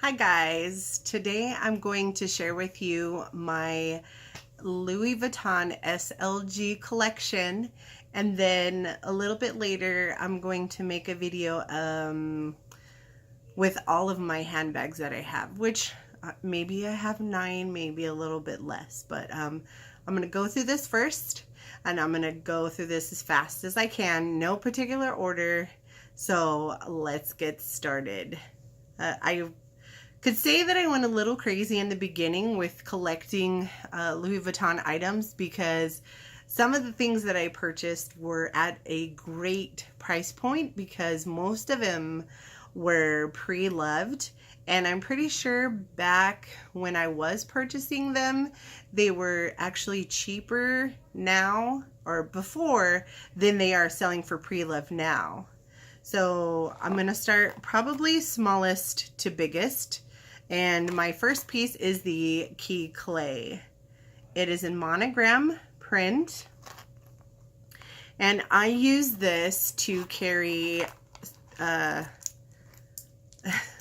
Hi guys, today I'm going to share with you my Louis Vuitton SLG collection, and then a little bit later I'm going to make a video with all of my handbags that I have, which maybe I have 9, maybe a little bit less, but I'm going to go through this first, and I'm going to go through this as fast as I can, no particular order, so let's get started. I could say that I went a little crazy in the beginning with collecting Louis Vuitton items because some of the things that I purchased were at a great price point because most of them were pre-loved, and I'm pretty sure back when I was purchasing them they were actually cheaper now or before than they are selling for pre-loved now. So I'm gonna start probably smallest to biggest. And my first piece is the key clay. It is in monogram print. And I use this to carry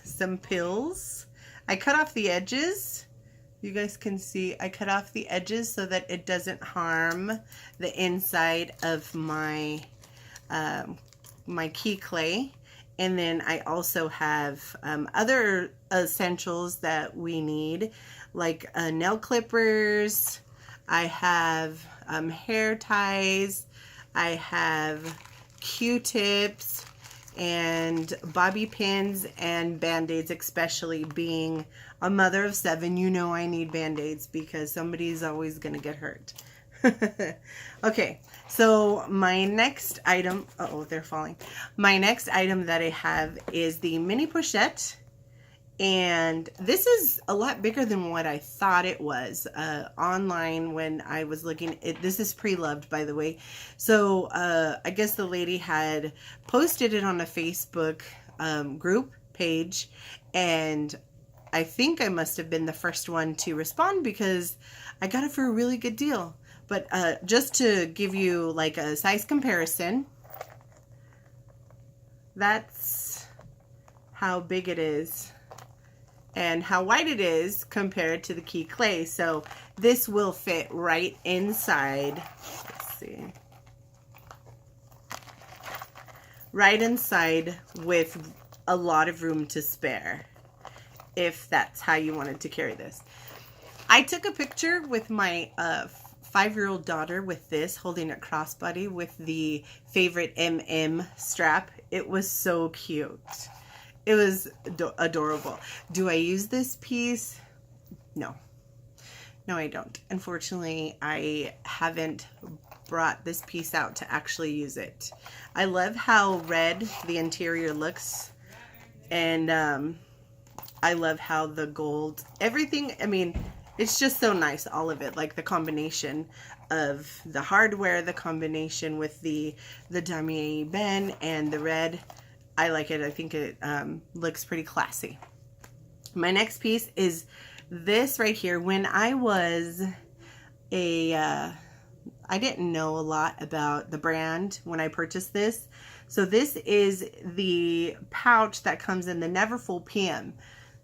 some pills. I cut off the edges. You guys can see I cut off the edges so that it doesn't harm the inside of my my key clay. And then I also have other essentials that we need, like nail clippers. I have hair ties. I have Q-tips and bobby pins and band-aids, especially being a mother of 7. You know I need band-aids because somebody's always going to get hurt. Okay, so my next item, they're falling. My next item that I have is the mini pochette, and this is a lot bigger than what I thought it was online when I was looking. This is pre-loved, by the way. So I guess the lady had posted it on a Facebook group page, and I think I must have been the first one to respond because I got it for a really good deal. But just to give you like a size comparison, that's how big it is and how wide it is compared to the key clay. So this will fit right inside. Let's see. Right inside with a lot of room to spare, if that's how you wanted to carry this. I took a picture with my 5-year-old daughter with this, holding a crossbody with the favorite MM strap. It was so cute. It was adorable. Do I use this piece? No. No, I don't. Unfortunately, I haven't brought this piece out to actually use it. I love how red the interior looks, and I love how the gold, everything, I mean, it's just so nice, all of it, like the combination of the hardware, the combination with the damier ben and the red. I like it. I think it looks pretty classy. My next piece is this right here. When I was I didn't know a lot about the brand when I purchased this. So this is the pouch that comes in the Neverfull PM.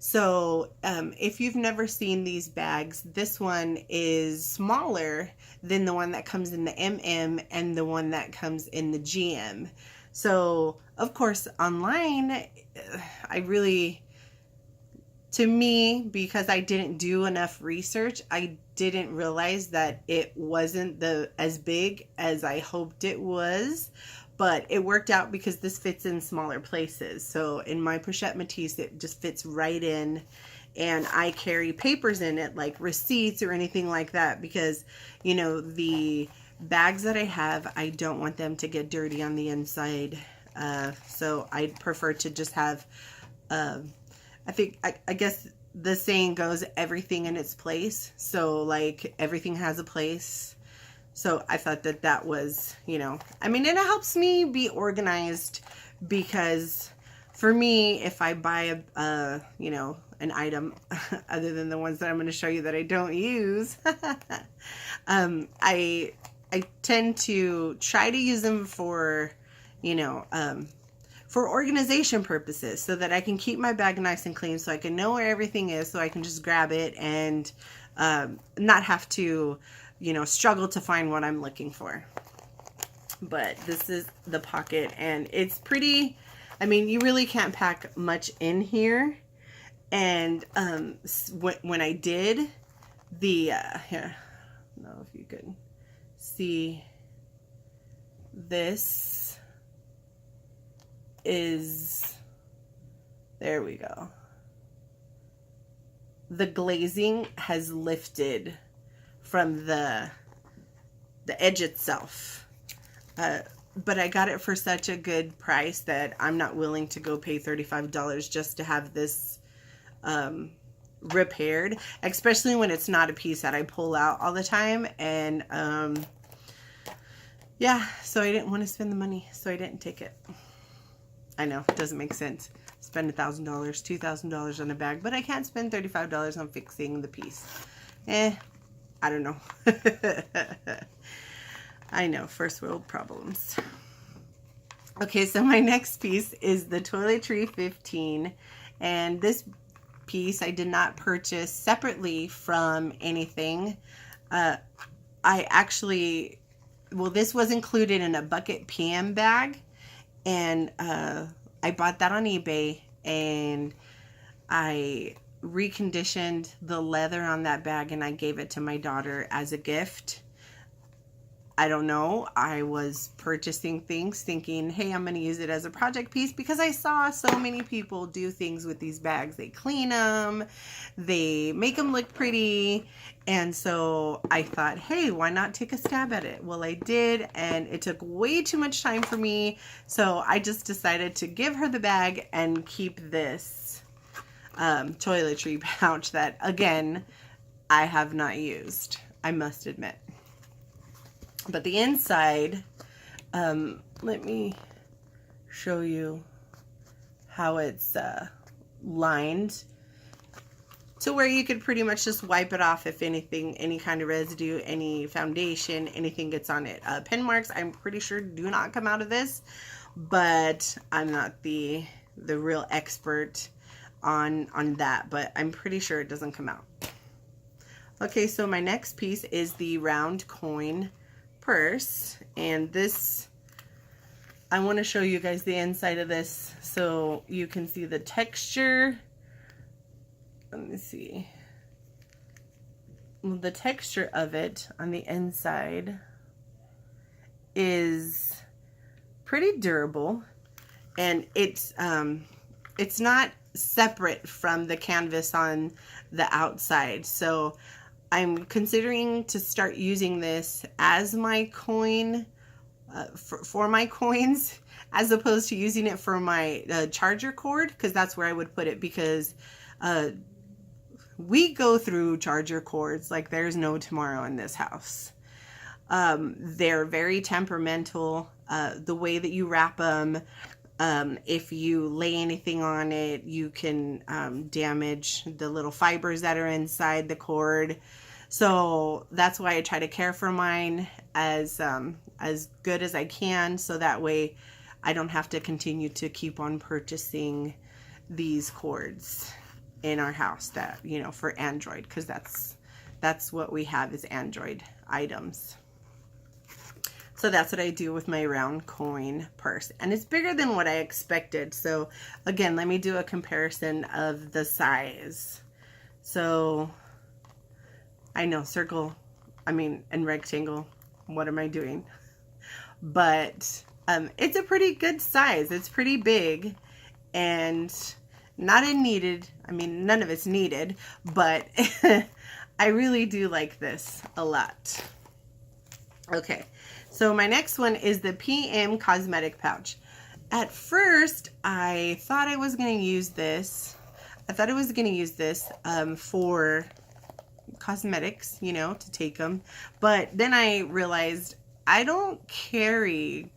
So if you've never seen these bags, this one is smaller than the one that comes in the MM and the one that comes in the GM. So of course online, to me, because I didn't do enough research, I didn't realize that it wasn't as big as I hoped it was. But it worked out because this fits in smaller places. So in my pochette Matisse, it just fits right in. And I carry papers in it, like receipts or anything like that, because, you know, the bags that I have, I don't want them to get dirty on the inside. So I prefer to just have, I guess the saying goes, everything in its place. So like everything has a place. So I thought that that was, you know, I mean, and it helps me be organized because for me, if I buy you know, an item other than the ones that I'm going to show you that I don't use, I tend to try to use them for, you know, for organization purposes, so that I can keep my bag nice and clean, so I can know where everything is, so I can just grab it and not have to, you know, struggle to find what I'm looking for. But this is the pocket, and it's pretty, I mean, you really can't pack much in here. And when I did the, here, I don't know if you could see, this is, there we go. The glazing has lifted from the edge itself. But I got it for such a good price that I'm not willing to go pay $35 just to have this repaired, especially when it's not a piece that I pull out all the time. And yeah, so I didn't want to spend the money, so I didn't take it. I know, it doesn't make sense. Spend $1,000, $2,000 on a bag, but I can't spend $35 on fixing the piece. I don't know. I know, first world problems. Okay, so my next piece is the Toiletry 15, and this piece I did not purchase separately from anything. I actually, well, this was included in a bucket PM bag, and I bought that on eBay, and I reconditioned the leather on that bag, and I gave it to my daughter as a gift. I don't know, I was purchasing things thinking, hey, I'm going to use it as a project piece, because I saw so many people do things with these bags. They clean them, they make them look pretty, and so I thought, hey, why not take a stab at it? Well, I did, and it took way too much time for me, so I just decided to give her the bag and keep this toiletry pouch that, again, I have not used, I must admit. But the inside, let me show you how it's lined to where you could pretty much just wipe it off if anything, any kind of residue, any foundation, anything gets on it. Pen marks, I'm pretty sure do not come out of this, but I'm not the real expert on that, but I'm pretty sure it doesn't come out. Okay, so my next piece is the round coin purse, and this, I want to show you guys the inside of this so you can see the texture. Let me see. The texture of it on the inside is pretty durable, and it's not separate from the canvas on the outside, so I'm considering to start using this as my coin, for my coins, as opposed to using it for my charger cord, because that's where I would put it, because we go through charger cords like there's no tomorrow in this house. They're very temperamental. The way that you wrap them, if you lay anything on it, you can damage the little fibers that are inside the cord. So that's why I try to care for mine as good as I can, so that way I don't have to continue to keep on purchasing these cords in our house that, you know, for Android, because that's what we have, is Android items. So that's what I do with my round coin purse, and it's bigger than what I expected. So again, let me do a comparison of the size. So I know circle, I mean, and rectangle, what am I doing? But it's a pretty good size. It's pretty big, and not needed. I mean, none of it's needed, but I really do like this a lot. Okay, so my next one is the PM Cosmetic Pouch. At first, I thought I was going to use this. For cosmetics, you know, to take them. But then I realized I don't carry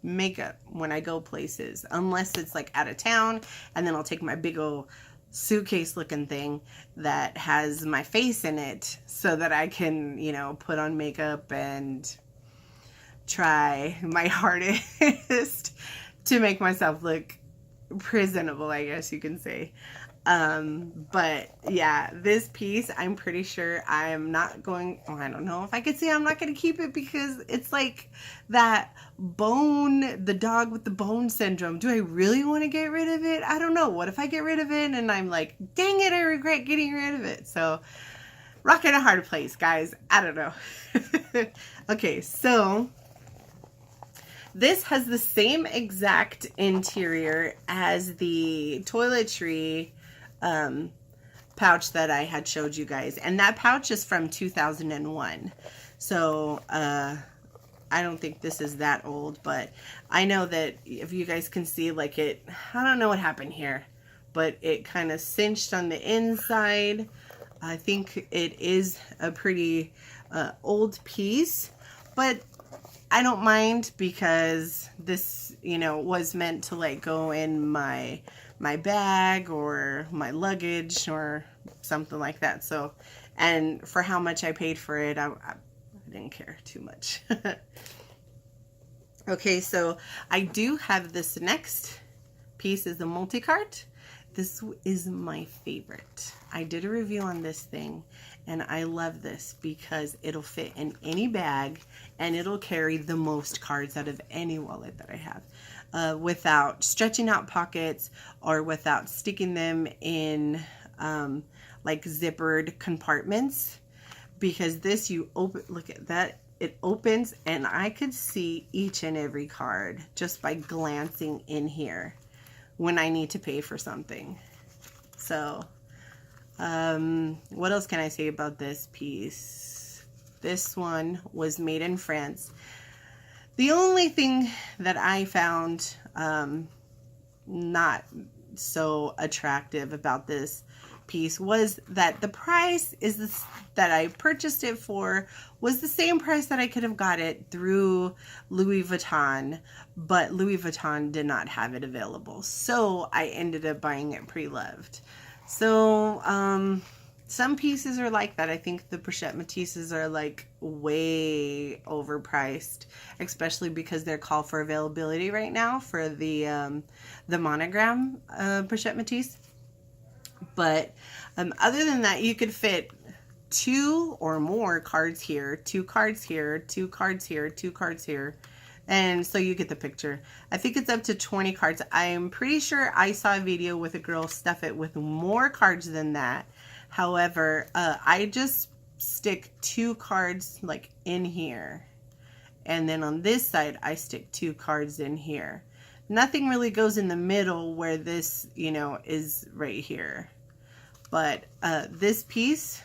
makeup when I go places, unless it's like out of town, and then I'll take my big old suitcase looking thing that has my face in it, so that I can, you know, put on makeup and try my hardest to make myself look presentable, I guess you can say. But yeah, this piece, I'm pretty sure I'm not going, oh, I don't know if I could say I'm not going to keep it, because it's like that bone, the dog with the bone syndrome. Do I really want to get rid of it? I don't know. What if I get rid of it and I'm like, dang it, I regret getting rid of it? So rock in a hard place, guys. I don't know. Okay, so this has the same exact interior as the Toiletry pouch that I had showed you guys. And that pouch is from 2001. So, I don't think this is that old, but I know that if you guys can see, like it, I don't know what happened here, but it kind of cinched on the inside. I think it is a pretty old piece, but I don't mind, because this, you know, was meant to like go in my bag or my luggage or something like that. So, and for how much I paid for it, I didn't care too much. Okay, so I do have this next piece is the Multicart. This is my favorite. I did a review on this thing, and I love this because it'll fit in any bag, and it'll carry the most cards out of any wallet that I have, without stretching out pockets or without sticking them in like zippered compartments. Because this, you open, look at that, it opens, and I could see each and every card just by glancing in here when I need to pay for something. So, what else can I say about this piece? This one was made in France. The only thing that I found not so attractive about this piece was that the price is this, that I purchased it for, was the same price that I could have got it through Louis Vuitton, but Louis Vuitton did not have it available, so I ended up buying it pre-loved. So some pieces are like that. I think the Prosthetic Mitos are like way overpriced, especially because they're called for availability right now for the Monogrammed Prosthetic Mitos. But other than that, you could fit 2 or more cards here, 2 cards here, 2 cards here, 2 cards here. And so you get the picture. I think it's up to 20 cards. I'm pretty sure I saw a video with a girl stuff it with more cards than that. However, I just stick 2 cards like in here. And then on this side, I stick 2 cards in here. Nothing really goes in the middle where this, you know, is right here. But this piece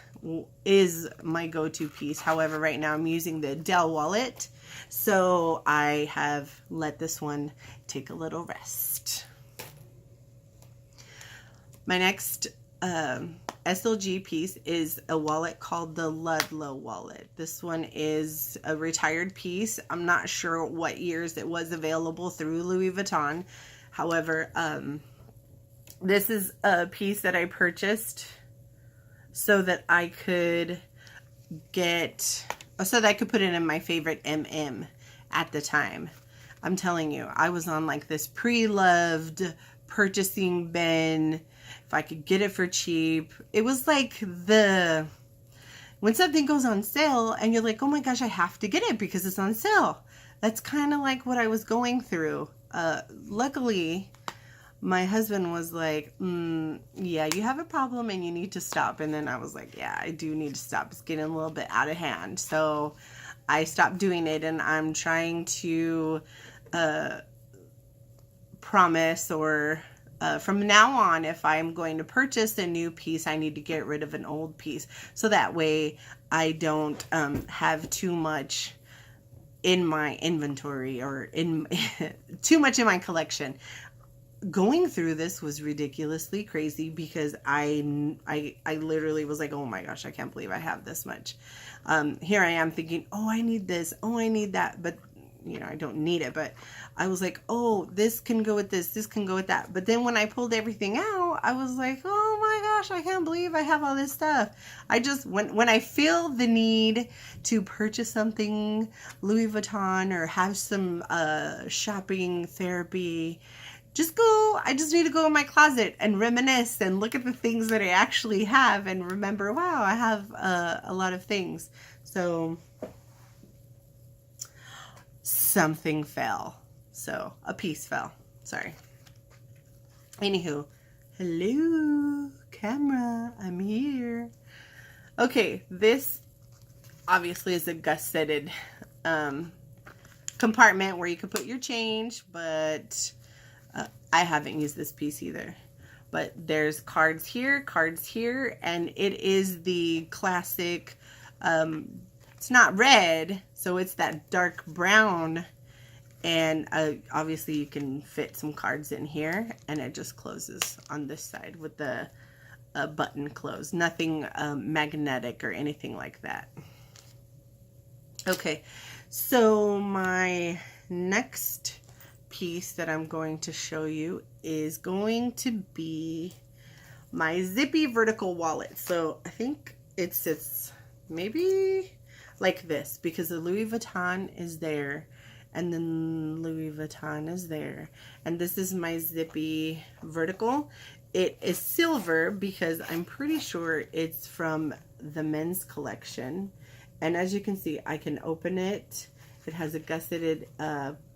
is my go-to piece. However, right now I'm using the Dell wallet, so I have let this one take a little rest. My next SLG piece is a wallet called the Ludlow Wallet. This one is a retired piece. I'm not sure what years it was available through Louis Vuitton. However, this is a piece that I purchased so that I could put it in my favorite at the time. I'm telling you, I was on like this pre-loved purchasing bin. If I could get it for cheap. It was like when something goes on sale and you're like, oh my gosh, I have to get it because it's on sale. That's kind of like what I was going through. Luckily, my husband was like, yeah, you have a problem and you need to stop. And then I was like, yeah, I do need to stop. It's getting a little bit out of hand. So I stopped doing it, and I'm trying to promise or from now on, if I'm going to purchase a new piece, I need to get rid of an old piece. So that way I don't have too much in my inventory or in too much in my collection. Going through this was ridiculously crazy because I literally was like, oh my gosh, I can't believe I have this much. Here I am thinking, oh, I need this, oh, I need that, but you know, I don't need it. But I was like, oh, this can go with this can go with that. But then when I pulled everything out, I was like, oh my gosh, I can't believe I have all this stuff. I just, when I feel the need to purchase something Louis Vuitton or have some shopping therapy, I just need to go in my closet and reminisce and look at the things that I actually have and remember, wow, I have a lot of things. So something fell. So a piece fell. Sorry. Anywho, hello, camera, I'm here. Okay, this obviously is a gusseted compartment where you could put your change, but I haven't used this piece either. But there's cards here, and it is the classic, it's not red, so it's that dark brown, and obviously you can fit some cards in here, and it just closes on this side with the button close. Nothing magnetic or anything like that. Okay, so my next piece that I'm going to show you is going to be my Zippy vertical wallet. So I think it sits maybe like this because the Louis Vuitton is there, and then Louis Vuitton is there, and this is my Zippy vertical. It is silver because I'm pretty sure it's from the men's collection, and as you can see, I can open it. It has a gusseted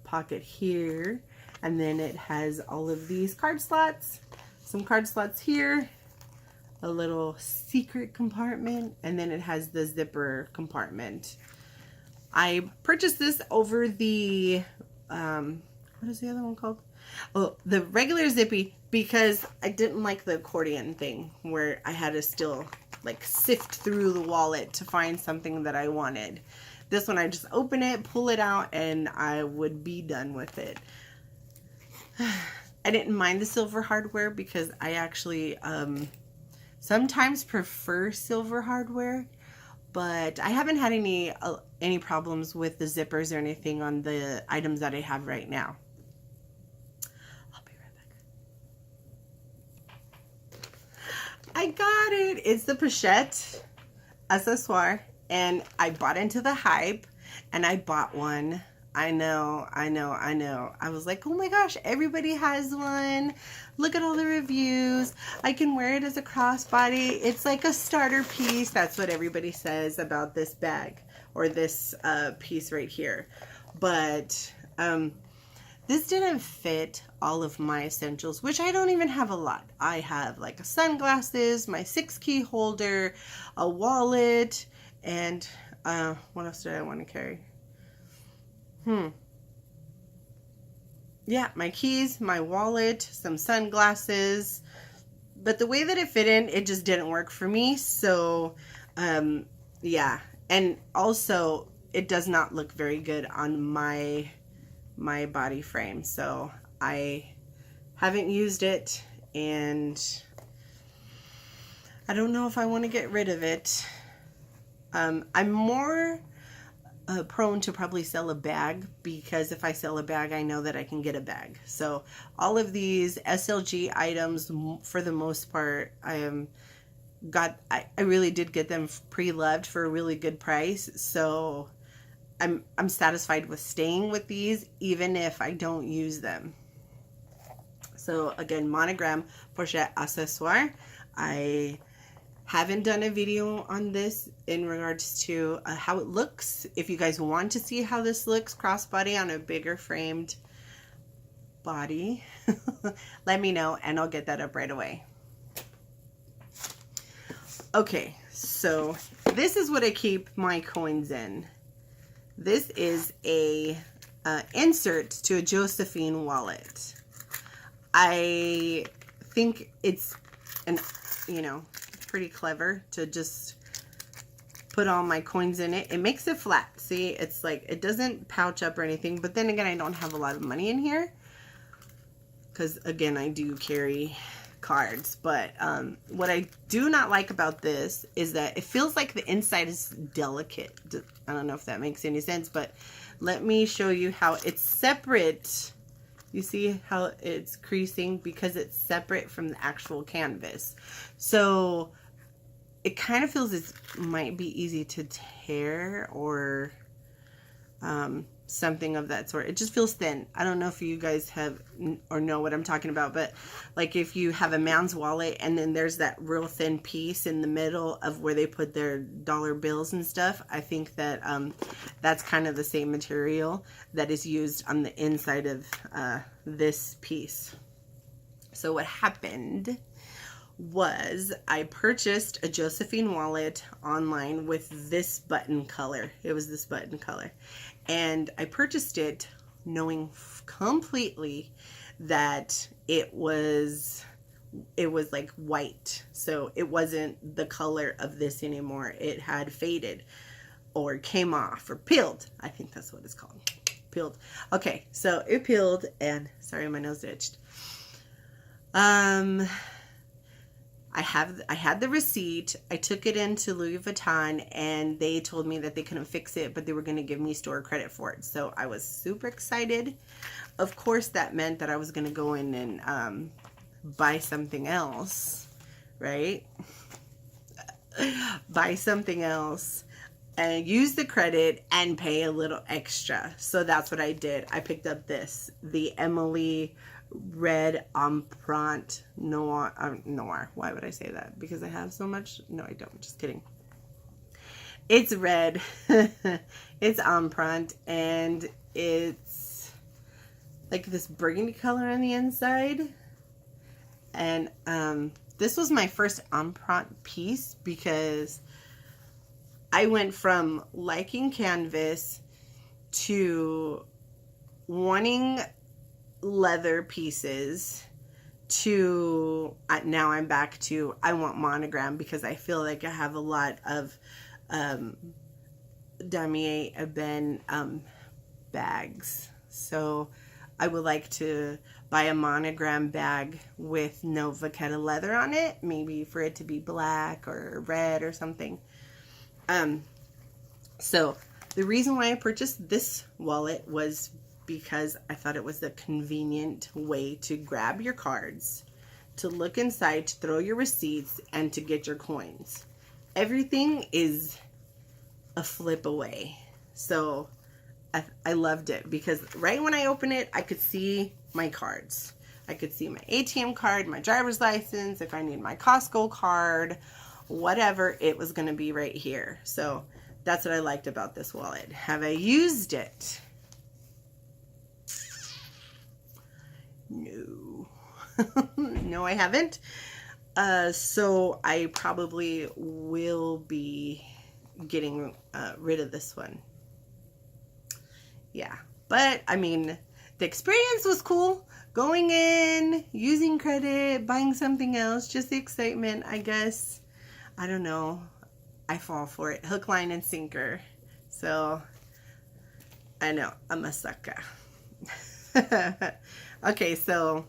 pocket here, and then it has all of these card slots, some card slots here, a little secret compartment, and then it has the zipper compartment. I purchased this over the what is the other one called? Oh, the regular Zippy, because I didn't like the accordion thing where I had to still like sift through the wallet to find something that I wanted. This one, I just open it, pull it out, and I would be done with it. I didn't mind the silver hardware because I actually sometimes prefer silver hardware, but I haven't had any problems with the zippers or anything on the items that I have right now. I'll be right back. I got it. It's the pochette accessoire. And I bought into the hype, and I bought one. I know. I was like, oh my gosh, everybody has one. Look at all the reviews. I can wear it as a crossbody. It's like a starter piece. That's what everybody says about this bag or this piece right here. But this didn't fit all of my essentials, which I don't even have a lot. I have like sunglasses, my 6-key holder, a wallet, and what else did I want to carry? Yeah, my keys, my wallet, some sunglasses. But the way that it fit in, it just didn't work for me. So, yeah. And also, it does not look very good on my body frame. So, I haven't used it, and I don't know if I want to get rid of it. I'm more prone to probably sell a bag, because if I sell a bag, I know that I can get a bag. So all of these SLG items, for the most part, I really did get them pre-loved for a really good price. So I'm satisfied with staying with these, even if I don't use them. So again, Monogrammed pochette accessoire. I haven't done a video on this in regards to how it looks. If you guys want to see how this looks crossbody on a bigger framed body, let me know and I'll get that up right away. Okay, so this is what I keep my coins in. This is a insert to a Josephine wallet. I think it's pretty clever to just put all my coins in it. It makes it flat. See, it's like, it doesn't pouch up or anything, but then again, I don't have a lot of money in here because again, I do carry cards. But what I do not like about this is that it feels like the inside is delicate. I don't know if that makes any sense, but let me show you how it's separate You see how it's creasing because it's separate from the actual canvas. So it kind of feels it might be easy to tear or something of that sort. It just feels thin. I don't know if you guys have or know what I'm talking about, but like if you have a man's wallet and then there's that real thin piece in the middle of where they put their dollar bills and stuff, I think that that's kind of the same material that is used on the inside of this piece. So what happened was I purchased a Josephine wallet online with this button color. It was this button color. And I purchased it knowing completely that it was like white. So it wasn't the color of this anymore. It had faded or came off or peeled. I think that's what it's called. Peeled. Okay, so it peeled and sorry, my nose itched. I had the receipt. I took it into Louis Vuitton and they told me that they couldn't fix it, but they were going to give me store credit for it. So I was super excited. Of course, that meant that I was going to go in and buy something else, right? Buy something else and use the credit and pay a little extra. So that's what I did. I picked up the Emily Red Empreinte Noir. Why would I say that? Because I have so much? No, I don't. Just kidding. It's red. It's Empreinte, and it's like this burgundy color on the inside. And this was my first Empreinte piece because I went from liking canvas to wanting leather pieces to now I'm back to I want monogram because I feel like I have a lot of damier ebene bags, so I would like to buy a monogram bag with no vachetta leather on it, maybe for it to be black or red or something. So the reason why I purchased this wallet was because I thought it was a convenient way to grab your cards, to look inside, to throw your receipts, and to get your coins. Everything is a flip away. So I loved it because right when I opened it, I could see my cards. I could see my ATM card, my driver's license, if I need my Costco card, whatever, it was going to be right here. So that's what I liked about this wallet. Have I used it? No. No, I haven't. So I probably will be getting rid of this one. Yeah. But, I mean, the experience was cool. Going in, using credit, buying something else, just the excitement, I guess. I don't know. I fall for it. Hook, line, and sinker. So, I know. I'm a sucker. Okay, so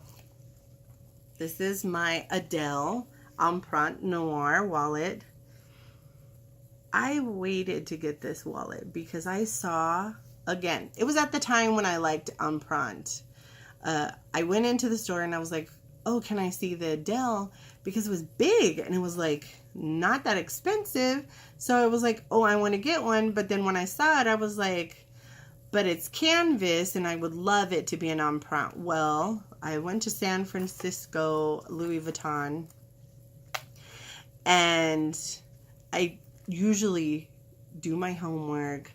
this is my Adele Empreinte Noir wallet. I waited to get this wallet because I saw, again, it was at the time when I liked Empreinte. I went into the store and I was like, oh, can I see the Adele? Because it was big and it was like not that expensive. So I was like, oh, I want to get one. But then when I saw it, I was like, but it's canvas and I would love it to be an Empreinte. Well, I went to San Francisco, Louis Vuitton, and I usually do my homework,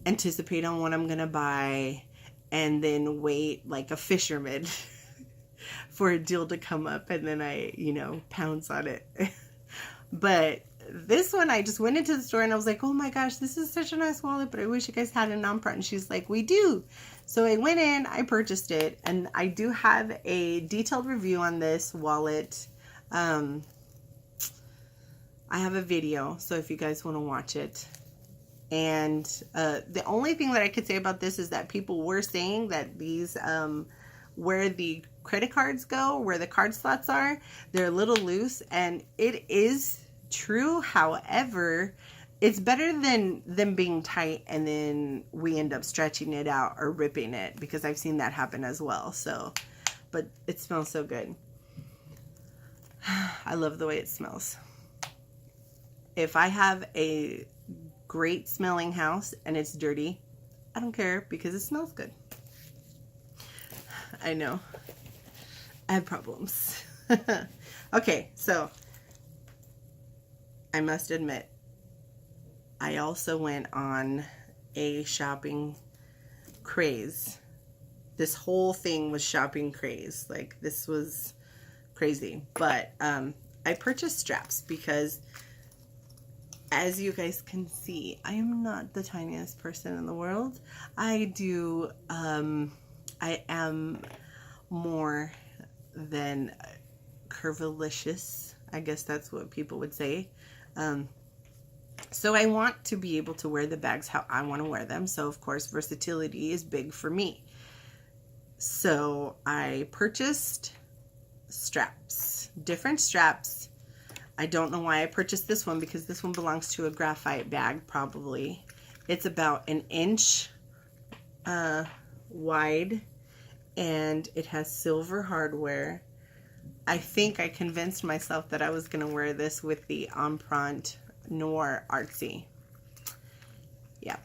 anticipate on what I'm going to buy, and then wait like a fisherman for a deal to come up, and then I, pounce on it. But this one, I just went into the store and I was like, oh my gosh, this is such a nice wallet, but I wish you guys had an Empreinte. And she's like, we do. So I went in, I purchased it, and I do have a detailed review on this wallet. I have a video, so if you guys want to watch it. And the only thing that I could say about this is that people were saying that these, where the credit cards go, where the card slots are, they're a little loose, and it is true. However, it's better than them being tight and then we end up stretching it out or ripping it, because I've seen that happen as well. So, but it smells so good. I love the way it smells. If I have a great smelling house and it's dirty, I don't care because it smells good. I know. I have problems. Okay, so I must admit, I also went on a shopping craze. This whole thing was shopping craze. Like, this was crazy. But I purchased straps because, as you guys can see, I am not the tiniest person in the world. I am more than curvilicious. I guess that's what people would say. So I want to be able to wear the bags how I want to wear them. So, of course, versatility is big for me. So I purchased straps, different straps. I don't know why I purchased this one, because this one belongs to a graphite bag, probably. It's about 1 inch wide, and it has silver hardware. I think I convinced myself that I was going to wear this with the Empreinte Noir Artsy. Yeah.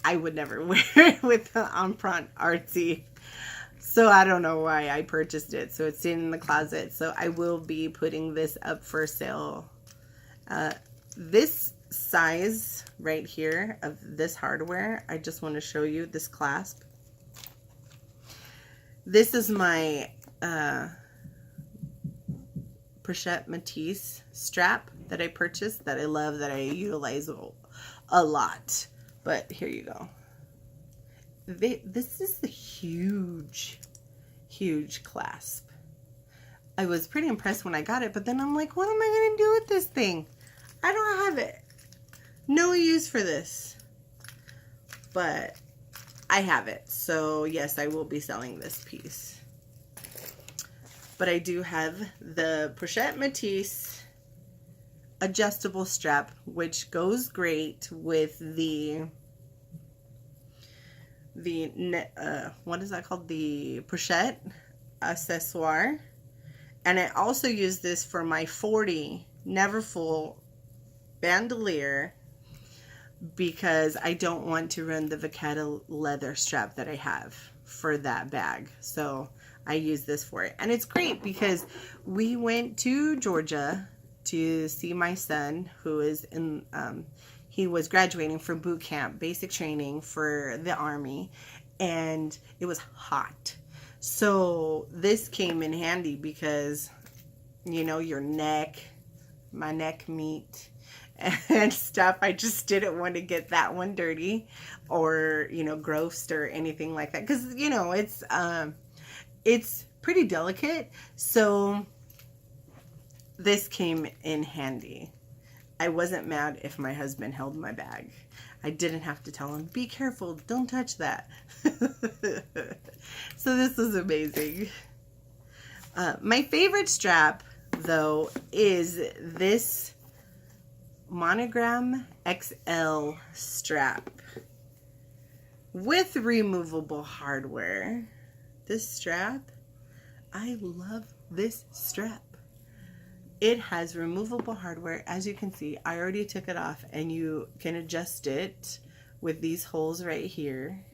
I would never wear it with the Empreinte Artsy. So I don't know why I purchased it. So it's sitting in the closet. So I will be putting this up for sale. This size right here of this hardware, I just want to show you this clasp. This is my Prosthetic Mitos strap that I purchased, that I love, that I utilize a lot. But here you go. This is a huge clasp. I was pretty impressed when I got it, but then I'm like, what am I going to do with this thing? I don't have it. No use for this. But I have it. So yes, I will be selling this piece. But I do have the Prosthetic Mitos adjustable strap, which goes great with the what is that called? The pochette accessoire. And I also use this for my 40 never full bandolier, because I don't want to run the Vacata leather strap that I have for that bag. So I use this for it. And it's great because we went to Georgia to see my son, who is in, he was graduating from boot camp, basic training for the Army, and it was hot. So this came in handy because, you know, your neck, my neck meat and stuff. I just didn't want to get that one dirty or, you know, grossed or anything like that. Because, you know, it's pretty delicate. So this came in handy. I wasn't mad if my husband held my bag. I didn't have to tell him, be careful, don't touch that. So this was amazing. My favorite strap, though, is this Monogrammed XL strap with removable hardware. This strap, I love this strap. It has removable hardware. As you can see, I already took it off, and you can adjust it with these holes right here.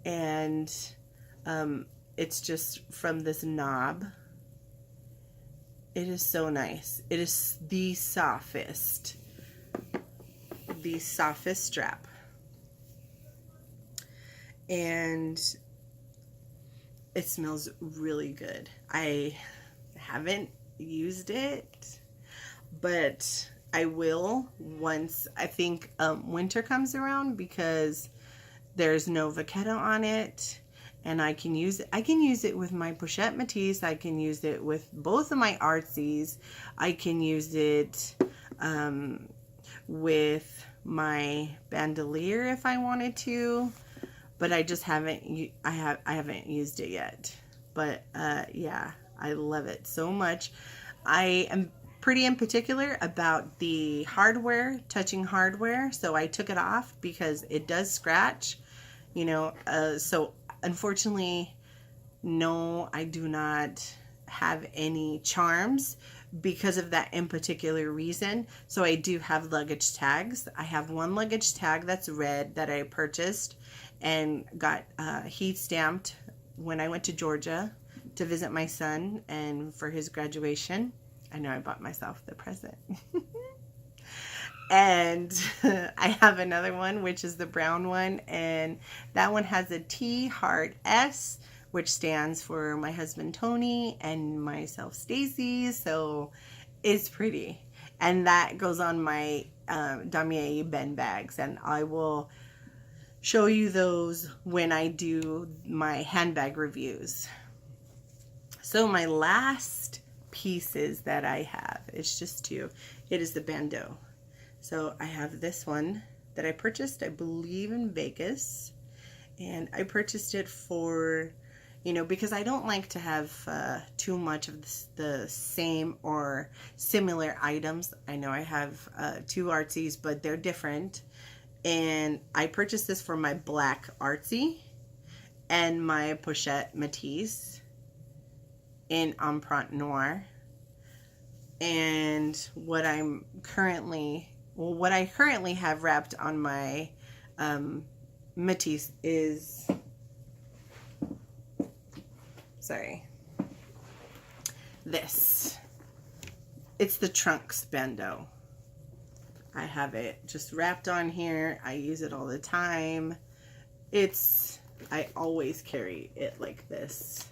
And it's just from this knob. It is so nice. It is the softest strap. And it smells really good. I haven't used it, but I will once, I think, winter comes around, because there's no Vacata on it, and I can use it. I can use it with my Prosthetic Mitos. I can use it with both of my Artsies. I can use it with my bandolier if I wanted to, but I just haven't. I haven't used it yet. But yeah, I love it so much. I am pretty in particular about the hardware, touching hardware. So I took it off because it does scratch, you know. So unfortunately, no, I do not have any charms because of that in particular reason. So I do have luggage tags. I have one luggage tag that's red that I purchased and got heat stamped when I went to Georgia to visit my son and for his graduation. I know I bought myself the present. And I have another one, which is the brown one, and that one has a T heart S, which stands for my husband Tony and myself Stacy. So it's pretty, and that goes on my damier Ben bags, and I will show you those when I do my handbag reviews. So my last pieces that I have, it's just two. It is the bandeau. So I have this one that I purchased, I believe, in Vegas, and I purchased it for, you know, because I don't like to have too much of the same or similar items. I know I have two artsies, but they're different. And I purchased this for my black artsy and my pochette Mitos in Empreinte Noir. And what I currently have wrapped on my Mitos is, this. It's the Trunks bandeau. I have it just wrapped on here. I use it all the time. I always carry it like this.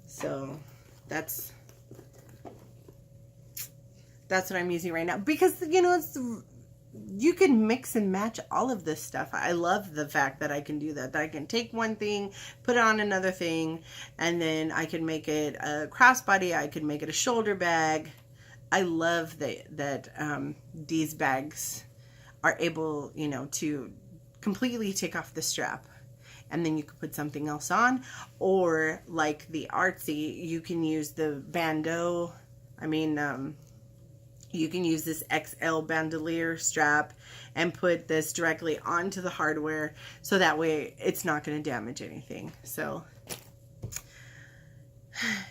So that's what I'm using right now, because, you know, you can mix and match all of this stuff. I love the fact that I can do that I can take one thing, put it on another thing, and then I can make it a crossbody. I could make it a shoulder bag. I love that these bags are able, you know, to completely take off the strap, and then you can put something else on. Or like the artsy, you can use the bandeau. You can use this XL bandolier strap and put this directly onto the hardware, so that way it's not going to damage anything. So,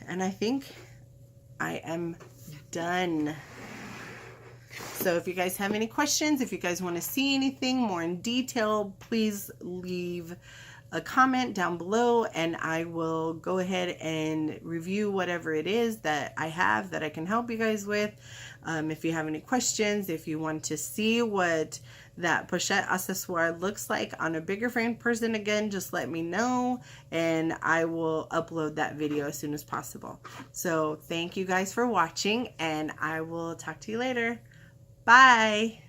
and I think I am done. So if you guys have any questions, if you guys want to see anything more in detail, please leave a comment down below, and I will go ahead and review whatever it is that I have that I can help you guys with. If you have any questions, if you want to see what that pochette accessoire looks like on a bigger frame person, again, just let me know, and I will upload that video as soon as possible. So thank you guys for watching, and I will talk to you later. Bye.